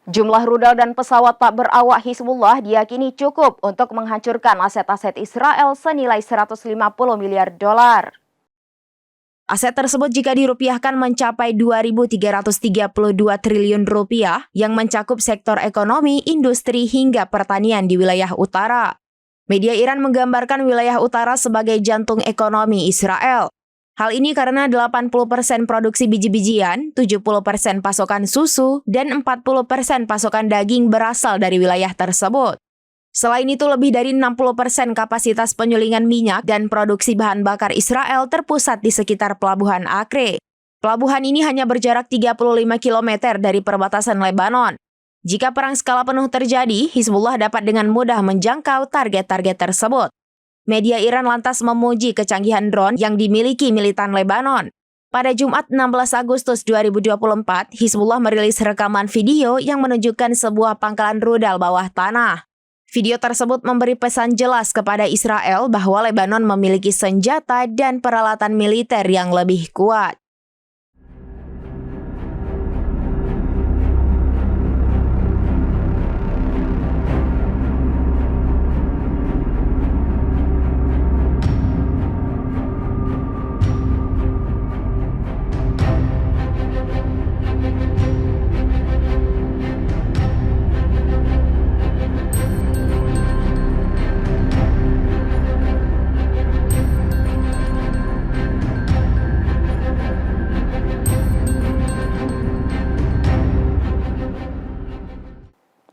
Jumlah rudal dan pesawat tak berawak Hizbullah diyakini cukup untuk menghancurkan aset-aset Israel senilai 150 miliar dolar. Aset tersebut jika dirupiahkan mencapai 2.332 triliun rupiah yang mencakup sektor ekonomi, industri, hingga pertanian di wilayah utara. Media Iran menggambarkan wilayah utara sebagai jantung ekonomi Israel. Hal ini karena 80% produksi biji-bijian, 70% pasokan susu, dan 40% pasokan daging berasal dari wilayah tersebut. Selain itu, lebih dari 60% kapasitas penyulingan minyak dan produksi bahan bakar Israel terpusat di sekitar Pelabuhan Acre. Pelabuhan ini hanya berjarak 35 km dari perbatasan Lebanon. Jika perang skala penuh terjadi, Hizbullah dapat dengan mudah menjangkau target-target tersebut. Media Iran lantas memuji kecanggihan drone yang dimiliki militan Lebanon. Pada Jumat 16 Agustus 2024, Hizbullah merilis rekaman video yang menunjukkan sebuah pangkalan rudal bawah tanah. Video tersebut memberi pesan jelas kepada Israel bahwa Lebanon memiliki senjata dan peralatan militer yang lebih kuat.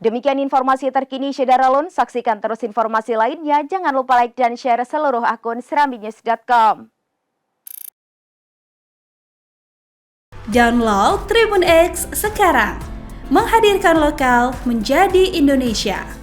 Demikian informasi terkini Syedaralun. Saksikan terus informasi lainnya. Jangan lupa like dan share seluruh akun serambinews.com. Download Tribun X sekarang. Menghadirkan lokal menjadi Indonesia.